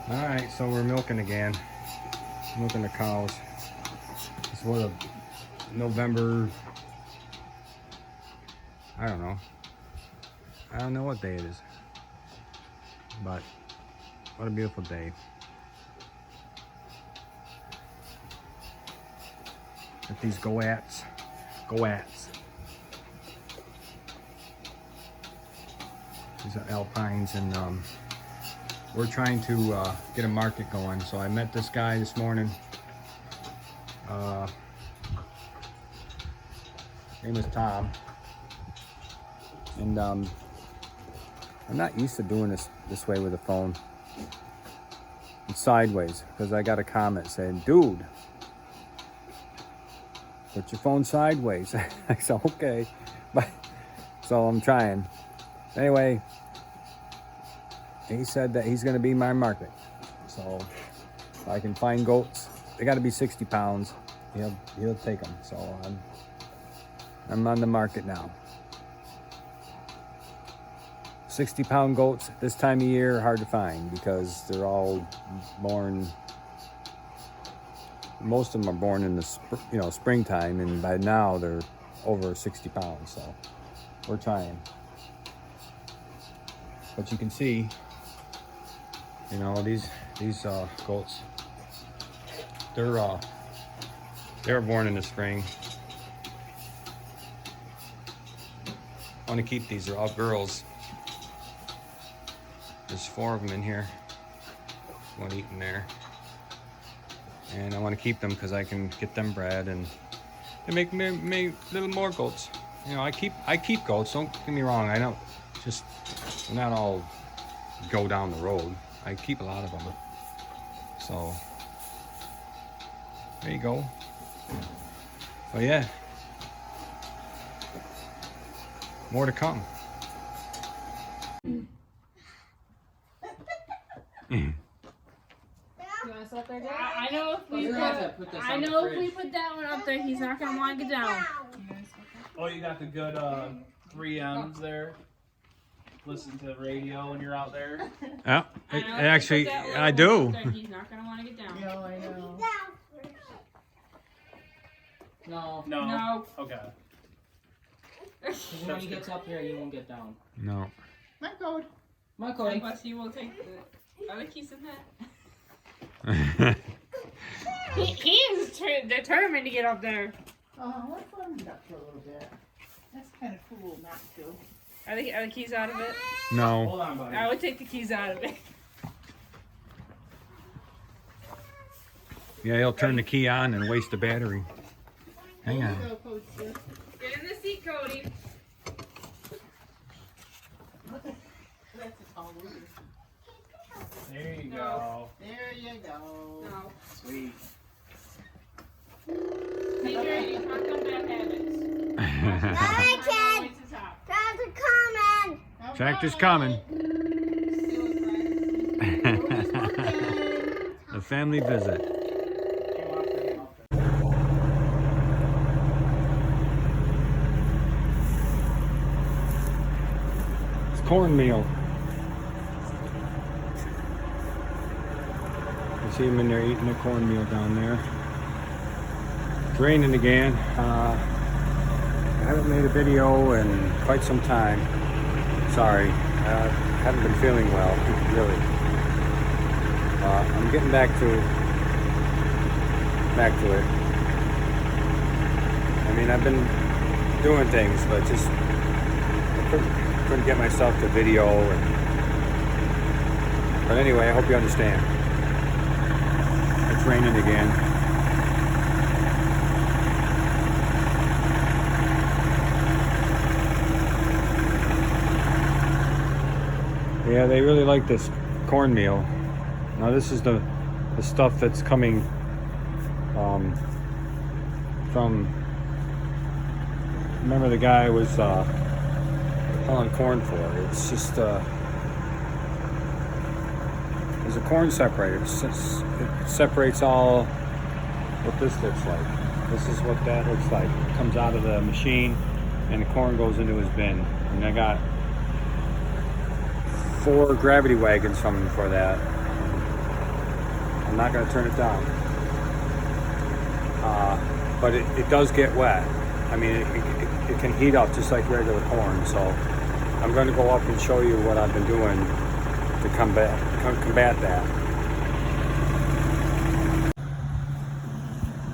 Alright, so we're milking again. Milking the cows. It's what a November, I don't know what day it is, but what a beautiful day. With these goats. These are alpines, and we're trying to get a market going. So I met this guy this morning. Name is Tom, and I'm not used to doing this way with the phone. It's sideways, because I got a comment saying, "Dude, put your phone sideways." I said, okay, but so I'm trying. Anyway, he said that he's going to be my market. So if I can find goats, they got to be 60 pounds. He'll take them. So I'm on the market now. 60-pound goats this time of year are hard to find because they're all born. Most of them are born in the springtime, and by now they're over 60 pounds. So we're trying. But you can see, these goats. They're born in the spring. I want to keep these. They're all girls. There's 4 of them in here. One eating there. And I want to keep them because I can get them bred, and they make me little more goats. I keep goats. Don't get me wrong. I don't just not all go down the road. I keep a lot of them. So there you go. So yeah, more to come. Up there, I know if we put that one up there, he's not gonna want to get down. Oh, you got the good 3Ms there. Listen to the radio when you're out there. Yeah, actually, I do. There, he's not gonna want to get down. No, I know. No. Okay. When he gets up there, you won't get down. No. My code. Unless he will take the other keys in that. he is determined to get up there. Let's let him get up for a little bit. That's kind of cool not to. Are the keys out of it? No. Hold on, buddy. I would take the keys out of it. Yeah, he'll turn the key on and waste the battery. Hang on. Get in the seat, Cody. There you go. There you go. No. Sweet. Take care of you. Not come bad habits. Alright, kids. Tractor's coming. Tractor's coming. The family visit. It's cornmeal. You see them in there eating the cornmeal down there. It's raining again. I haven't made a video in quite some time. Sorry, I haven't been feeling well, really. I'm getting back to it. I mean, I've been doing things, but just I couldn't get myself to video. But anyway, I hope you understand. It's raining again. Yeah, they really like this cornmeal. Now this is the stuff that's coming from, remember the guy was hauling corn for it. It's just there's a corn separator. It separates all what this looks like. This is what that looks like. It comes out of the machine and the corn goes into his bin. And I got 4 gravity wagons from him for that. I'm not going to turn it down. But it does get wet. I mean, it can heat up just like regular corn. So I'm going to go up and show you what I've been doing to combat that.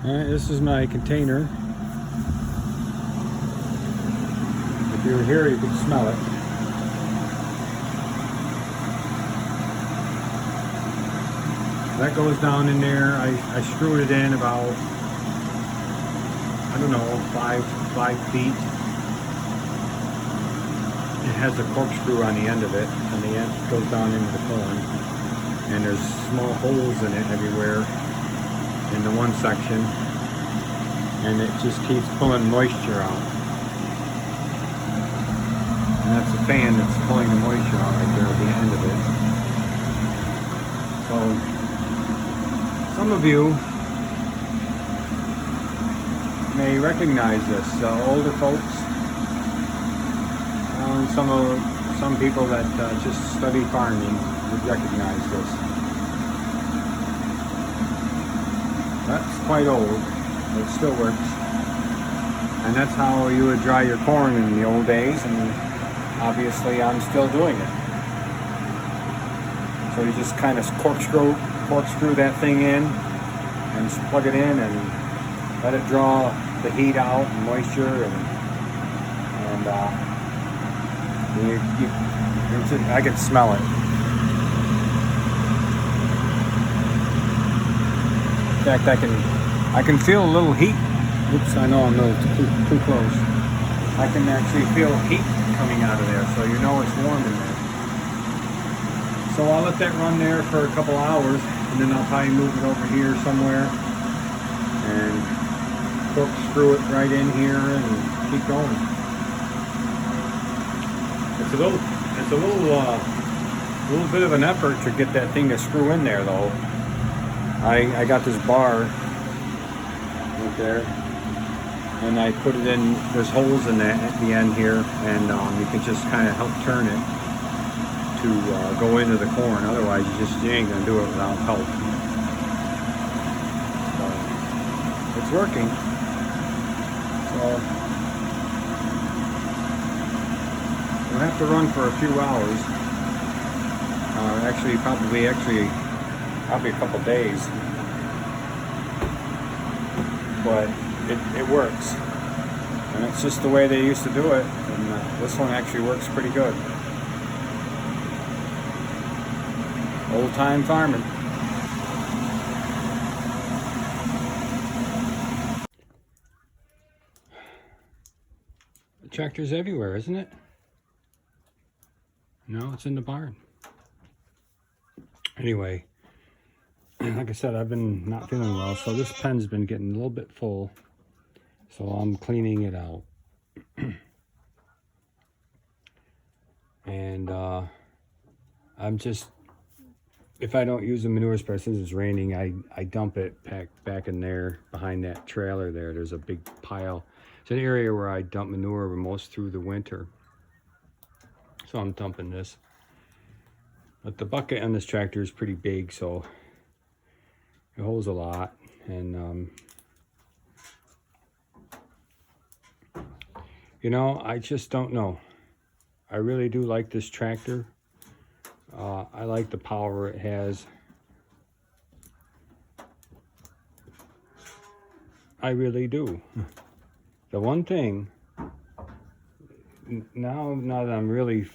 All right, this is my container. If you were here, you could smell it. That goes down in there. I screwed it in about, I don't know, 5 feet. It has a corkscrew on the end of it, and the end goes down into the corn. And there's small holes in it everywhere in the one section, and it just keeps pulling moisture out. And that's the fan that's pulling the moisture out right there at the end of it. So some of you may recognize this, older folks, some people that just study farming would recognize this. That's quite old, but it still works. And that's how you would dry your corn in the old days, and obviously I'm still doing it. So you just kind of corkscrew that thing in and plug it in and let it draw the heat out and moisture, and I can smell it. In fact, I can feel a little heat. Oops, I know I'm a little too close. I can actually feel heat coming out of there, so you know it's warm in there. So I'll let that run there for a couple hours, and then I'll probably move it over here somewhere and corkscrew it right in here and keep going. It's a little bit of an effort to get that thing to screw in there, though. I got this bar right there, and I put it in. There's holes in that at the end here, and you can just kind of help turn it to go into the corn. Otherwise, you ain't gonna do it without help. So it's working. So we'll have to run for a few hours. Probably a couple days. But it works. And it's just the way they used to do it. And this one actually works pretty good. Old time farming. The tractor's everywhere, isn't it? No, it's in the barn. Anyway, like I said, I've been not feeling well, so this pen's been getting a little bit full. So I'm cleaning it out. And I'm just, if I don't use the manure spray, since it's raining, I dump it back in there behind that trailer there. There's a big pile. It's an area where I dump manure most through the winter. So I'm dumping this. But the bucket on this tractor is pretty big, so it holds a lot. And you know, I just don't know. I really do like this tractor. I like the power it has. I really do. The one thing, now that I'm really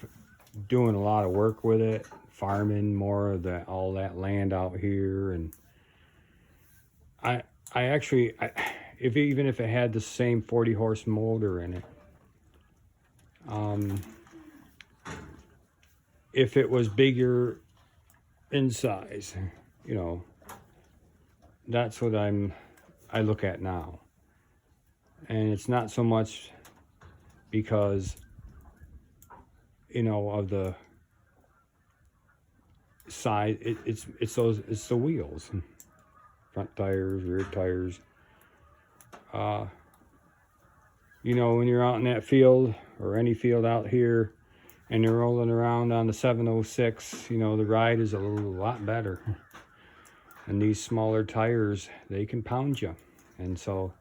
doing a lot of work with it, farming more of all that land out here, and I actually, even if it had the same 40 horse motor in it, if it was bigger in size, you know, that's what I look at now. And it's not so much because, you know, of the size. It's the wheels, front tires, rear tires. You know, when you're out in that field or any field out here, and you're rolling around on the 706, you know, the ride is a lot better. And these smaller tires, they can pound you. And so,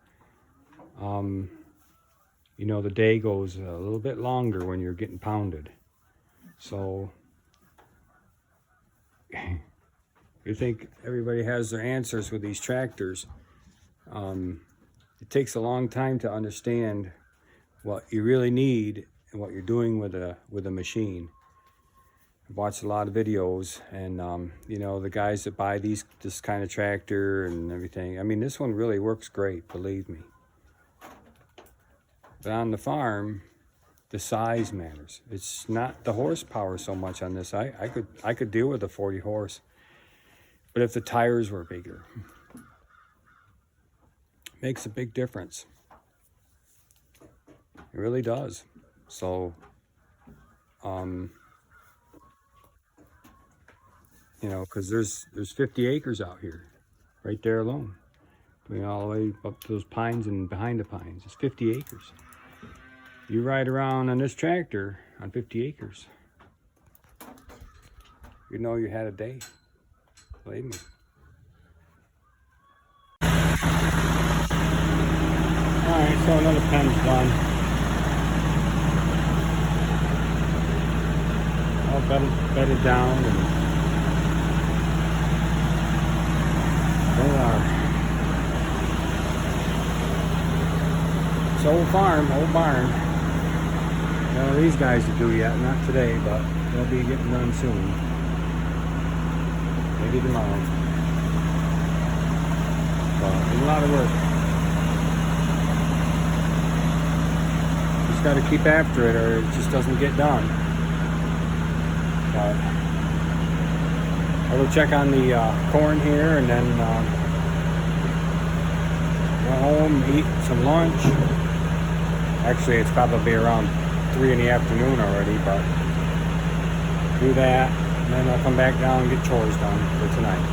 you know, the day goes a little bit longer when you're getting pounded. So, you think everybody has their answers with these tractors. It takes a long time to understand what you really need and what you're doing with a machine. I've watched a lot of videos, and you know, the guys that buy this kind of tractor and everything, I mean, this one really works great, believe me. But on the farm, the size matters. It's not the horsepower so much on this. I could deal with a 40 horse, but if the tires were bigger, it makes a big difference. It really does. So, you know, because there's 50 acres out here, right there alone. I mean, all the way up to those pines and behind the pines. It's 50 acres. You ride around on this tractor on 50 acres, you know you had a day. Believe me. Alright, so another pen's done. All bedded down, and there we are. It's old farm, old barn. None of these guys to do yet, not today, but they'll be getting done soon. Maybe tomorrow. But it's a lot of work. Just got to keep after it, or it just doesn't get done. But I will check on the corn here, and then go home, eat some lunch. Actually, it's probably around 3 in the afternoon already, but do that, and then I'll come back down and get chores done for tonight.